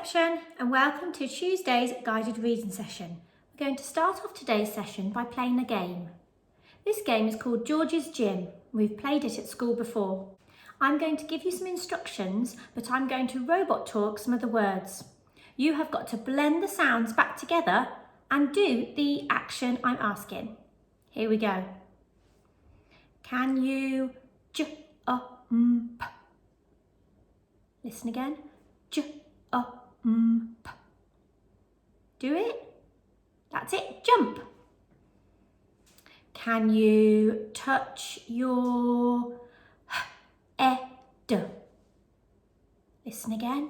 reception and welcome to Tuesday's guided reading session. We're going to start off today's session by playing a game. This game is called George's Gym. We've played it at school before. I'm going to give you some instructions, but I'm going to robot talk some of the words. You have got to blend the sounds back together and do the action I'm asking. Here we go. Can you jump? Listen again. Jump. Do it. That's it. Jump. Can you touch your head? Listen again.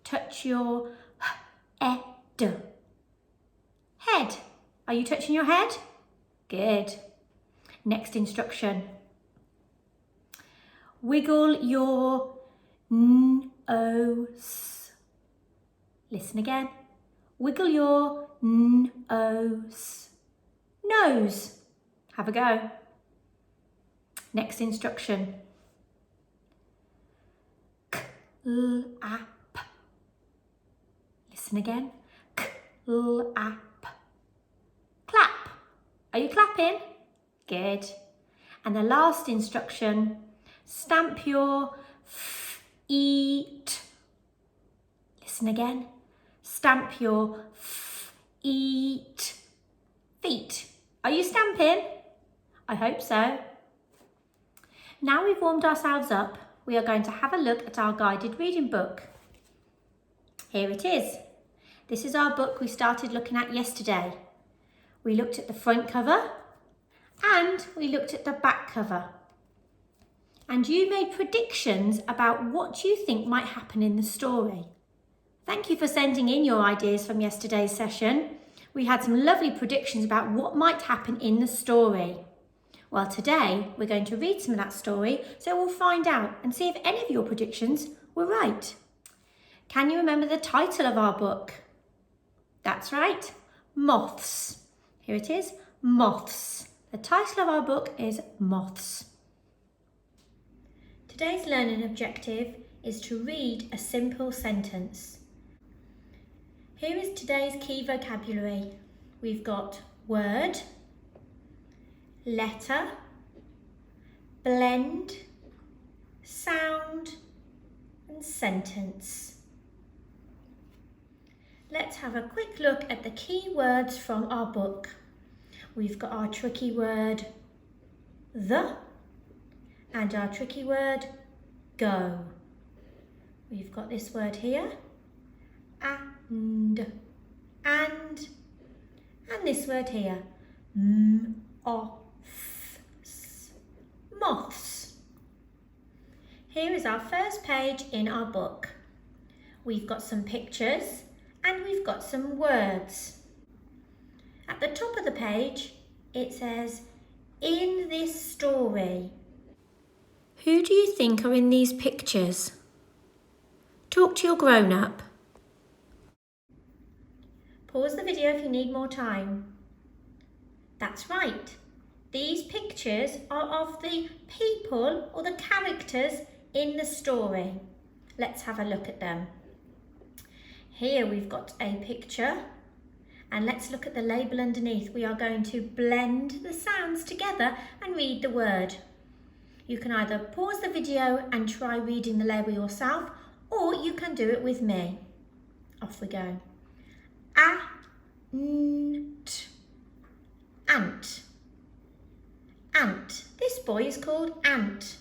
Touch your head. Head. Are you touching your head? Good. Next instruction. Wiggle your nose. Listen again. Wiggle your nose. Nose. Have a go. Next instruction. Clap. Listen again. Clap. Clap. Are you clapping? Good. And the last instruction. Stamp your feet. Listen again. Stamp your feet. Feet. Are you stamping? I hope so. Now we've warmed ourselves up, we are going to have a look at our guided reading book. Here it is. This is our book we started looking at yesterday. We looked at the front cover and we looked at the back cover. And you made predictions about what you think might happen in the story. Thank you for sending in your ideas from yesterday's session. We had some lovely predictions about what might happen in the story. Well, today we're going to read some of that story, so we'll find out and see if any of your predictions were right. Can you remember the title of our book? That's right, Moths. Here it is, Moths. The title of our book is Moths. Today's learning objective is to read a simple sentence. Here is today's key vocabulary. We've got word, letter, blend, sound and sentence. Let's have a quick look at the key words from our book. We've got our tricky word, the, and our tricky word, go. We've got this word here, and this word here, moths. Here is our first page in our book. We've got some pictures and we've got some words. At the top of the page, it says, in this story. Who do you think are in these pictures? Talk to your grown-up. Pause the video if you need more time. That's right. These pictures are of the people or the characters in the story. Let's have a look at them. Here we've got a picture and let's look at the label underneath. We are going to blend the sounds together and read the word. You can either pause the video and try reading the label yourself, or you can do it with me. Off we go. Ant. Ant. Ant. This boy is called Ant.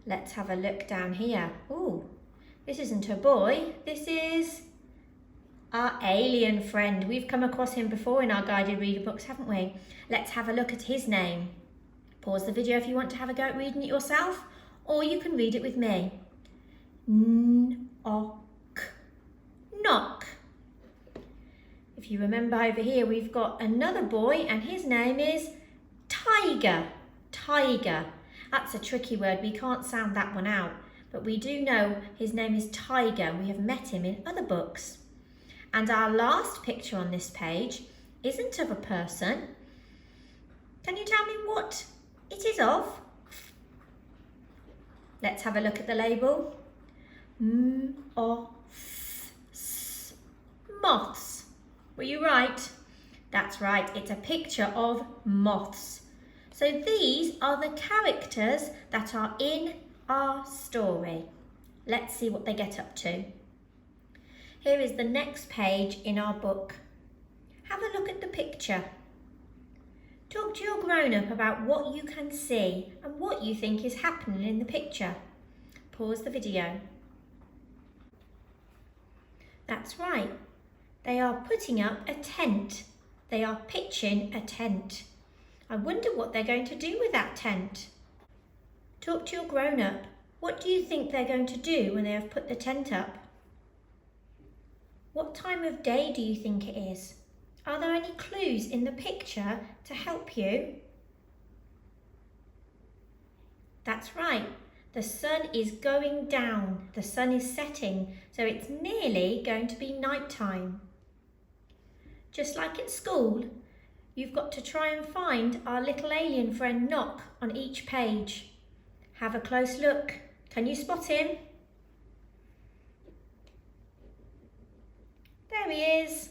Let's have a look down here. Ooh, this isn't a boy. This is our alien friend. We've come across him before in our guided reader books, haven't we? Let's have a look at his name. Pause the video if you want to have a go at reading it yourself, or you can read it with me. Knock. Knock. If you remember over here, we've got another boy and his name is Tiger. Tiger. That's a tricky word. We can't sound that one out, but we do know his name is Tiger. We have met him in other books. And our last picture on this page isn't of a person. Can you tell me what it is of? Let's have a look at the label. Moths. moths. Were you right? That's right, it's a picture of moths. So these are the characters that are in our story. Let's see what they get up to. Here is the next page in our book. Have a look at the picture. Talk to your grown-up about what you can see and what you think is happening in the picture. Pause the video. That's right. They are putting up a tent. They are pitching a tent. I wonder what they're going to do with that tent. Talk to your grown-up. What do you think they're going to do when they have put the tent up? What time of day do you think it is? Are there any clues in the picture to help you? That's right. The sun is going down. The sun is setting, so it's nearly going to be night time. Just like at school, you've got to try and find our little alien friend Knock on each page. Have a close look. Can you spot him? There he is.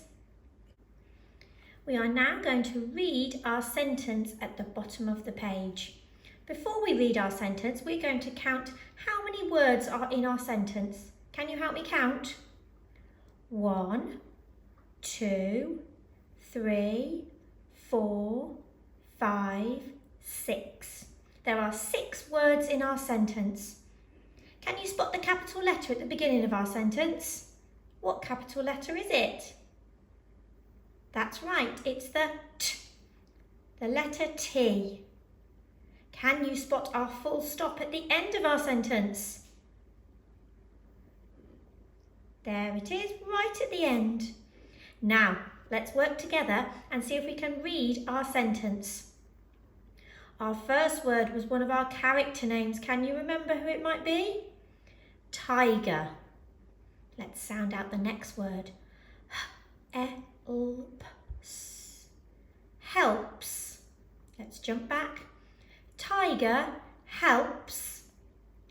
We are now going to read our sentence at the bottom of the page. Before we read our sentence, we're going to count how many words are in our sentence. Can you help me count? 1, 2, 3, 4, 5, 6. There are 6 words in our sentence. Can you spot the capital letter at the beginning of our sentence? What capital letter is it? That's right, it's the T, the letter T. Can you spot our full stop at the end of our sentence? There it is, right at the end. Now, let's work together and see if we can read our sentence. Our first word was one of our character names. Can you remember who it might be? Tiger. Let's sound out the next word. Helps. Helps. Let's jump back. Tiger helps.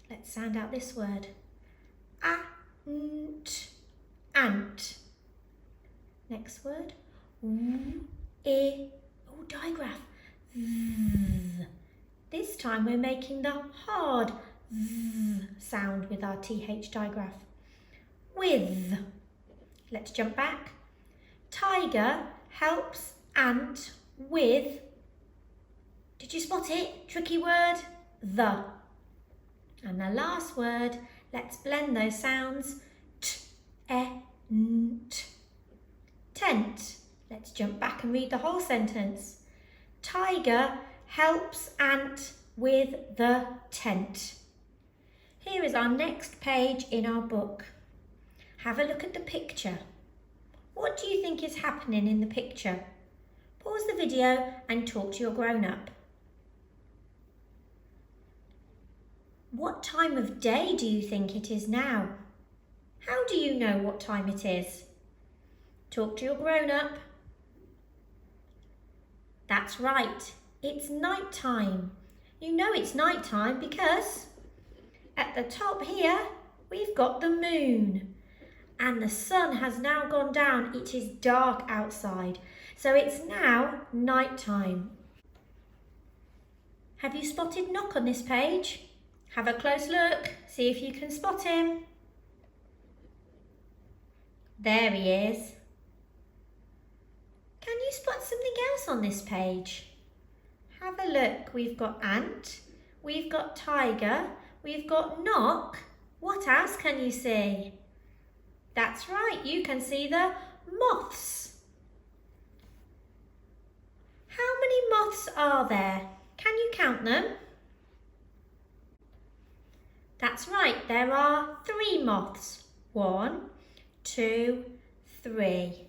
Let's sound out this word. Ant. Ant. Next word. Digraph. This time we're making the hard sound with our TH digraph. With. Let's jump back. Tiger helps ant with, did you spot it? Tricky word, the. And the last word, let's blend those sounds. Tent. Tent. Let's jump back and read the whole sentence. Tiger helps ant with the tent. Here is our next page in our book. Have a look at the picture. What do you think is happening in the picture? Pause the video and talk to your grown-up. What time of day do you think it is now? How do you know what time it is? Talk to your grown-up. That's right, it's night time. You know it's night time because at the top here we've got the moon. And the sun has now gone down. It is dark outside, so it's now night time. Have you spotted Knock on this page? Have a close look, see if you can spot him. There he is. Can you spot something else on this page? Have a look. We've got ant, we've got tiger, we've got Knock. What else can you see? That's right, you can see the moths. How many moths are there? Can you count them? That's right, there are 3 moths. 1, 2, 3.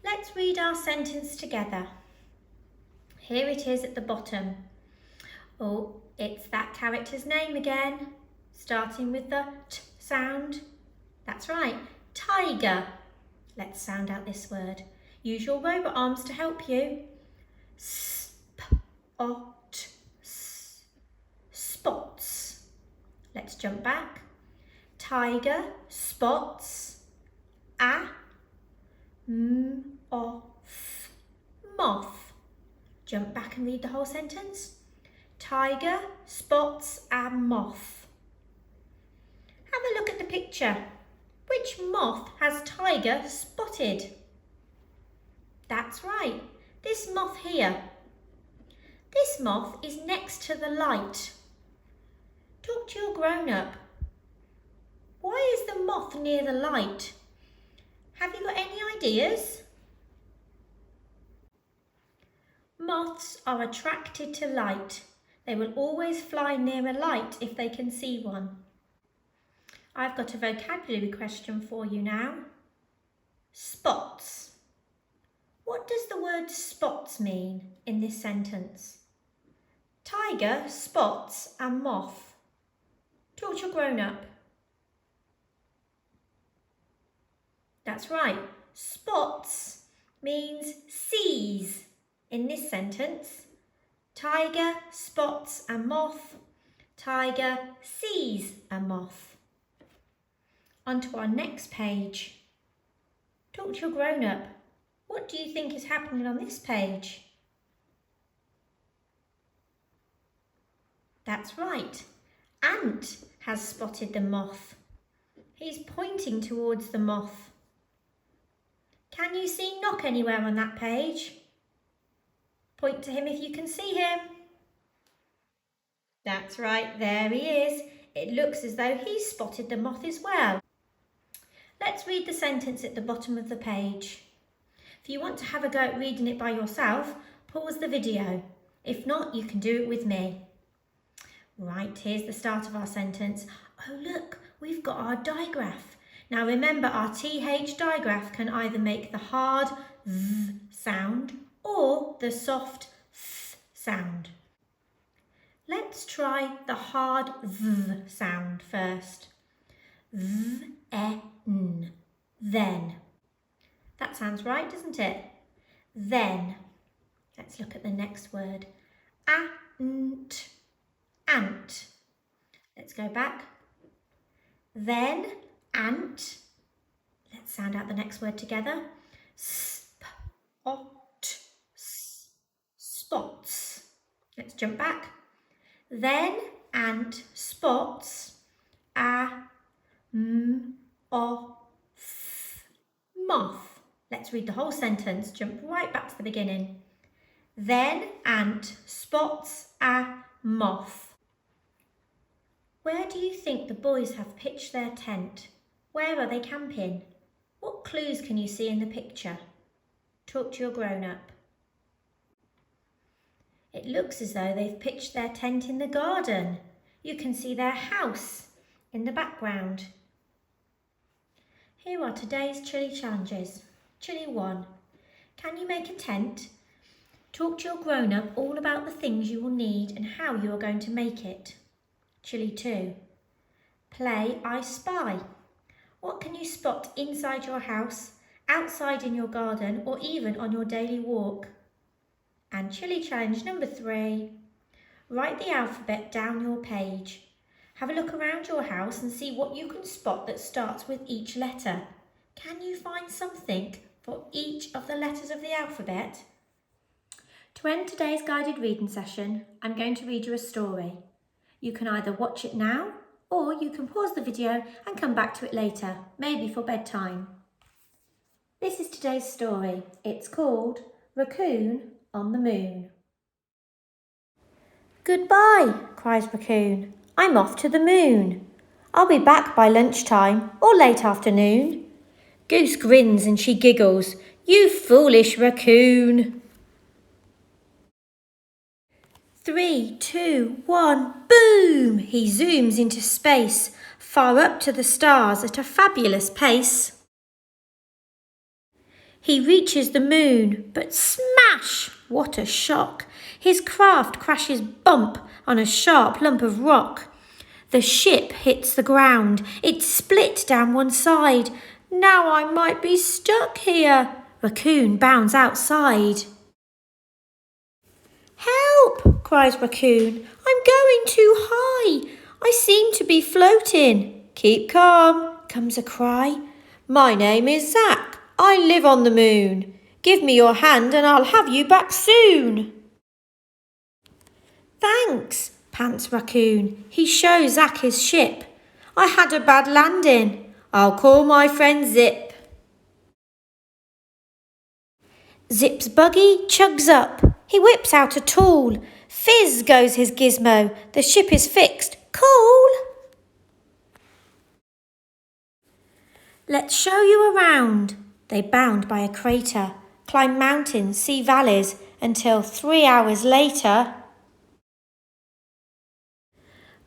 Let's read our sentence together. Here it is at the bottom. Oh, it's that character's name again, starting with the T sound. That's right, tiger. Let's sound out this word. Use your robot arms to help you. Spot. Spots. Let's jump back. Tiger spots Moth. Moth. Jump back and read the whole sentence. Tiger spots a moth. Have a look at the picture. Which moth has Tiger spotted? That's right, this moth here. This moth is next to the light. Talk to your grown-up. Why is the moth near the light? Have you got any ideas? Moths are attracted to light. They will always fly near a light if they can see one. I've got a vocabulary question for you now. Spots. What does the word spots mean in this sentence? Tiger spots a moth. Talk to your grown-up. That's right. Spots means sees in this sentence. Tiger spots a moth. Tiger sees a moth. On to our next page. Talk to your grown-up. What do you think is happening on this page? That's right. Ant has spotted the moth. He's pointing towards the moth. Can you see Knock anywhere on that page? Point to him if you can see him. That's right, there he is. It looks as though he's spotted the moth as well. Let's read the sentence at the bottom of the page. If you want to have a go at reading it by yourself, pause the video. If not, you can do it with me. Right, here's the start of our sentence. Oh look, we've got our digraph. Now remember, our TH digraph can either make the hard V sound or the soft Th sound. Let's try the hard V sound first. V-E-N, then. That sounds right, doesn't it? Then. Let's look at the next word. Ant. Ant. Let's go back. Then, ant. Let's sound out the next word together. Spot. Spots. Let's jump back. Then, ant spots a moth. Let's read the whole sentence. Jump right back to the beginning. Then, ant spots a moth. Where do you think the boys have pitched their tent? Where are they camping? What clues can you see in the picture? Talk to your grown-up. It looks as though they've pitched their tent in the garden. You can see their house in the background. Here are today's Chilli challenges. Chilli 1. Can you make a tent? Talk to your grown-up all about the things you will need and how you are going to make it. Chilli 2. Play I Spy. What can you spot inside your house, outside in your garden, or even on your daily walk? And Chilli challenge number 3. Write the alphabet down your page. Have a look around your house and see what you can spot that starts with each letter. Can you find something for each of the letters of the alphabet? To end today's guided reading session, I'm going to read you a story. You can either watch it now or you can pause the video and come back to it later, maybe for bedtime. This is today's story. It's called Raccoon on the Moon. Goodbye, cries Raccoon. I'm off to the moon. I'll be back by lunchtime or late afternoon. Goose grins and she giggles. You foolish raccoon. 3, 2, 1, boom! He zooms into space, far up to the stars at a fabulous pace. He reaches the moon, but smash! What a shock! His craft crashes bump on a sharp lump of rock. The ship hits the ground. It's split down one side. Now I might be stuck here. Raccoon bounds outside. Help! Cries Raccoon. I'm going too high. I seem to be floating. Keep calm, comes a cry. My name is Zack. I live on the moon. Give me your hand and I'll have you back soon. Thanks, pants Raccoon. He shows Zack his ship. I had a bad landing. I'll call my friend Zip. Zip's buggy chugs up. He whips out a tool. Fizz goes his gizmo. The ship is fixed. Cool! Let's show you around. They bound by a crater, climb mountains, see valleys, until 3 hours later.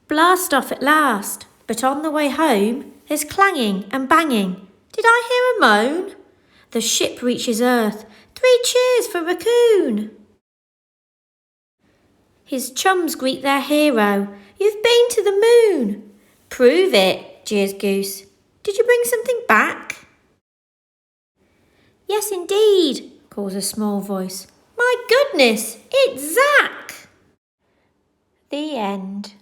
Blast off at last, but on the way home, there's clanging and banging. Did I hear a moan? The ship reaches Earth. 3 cheers for Raccoon! His chums greet their hero. You've been to the moon. Prove it, jeers Goose. Did you bring something back? Yes, indeed, calls a small voice. My goodness, it's Zack! The end.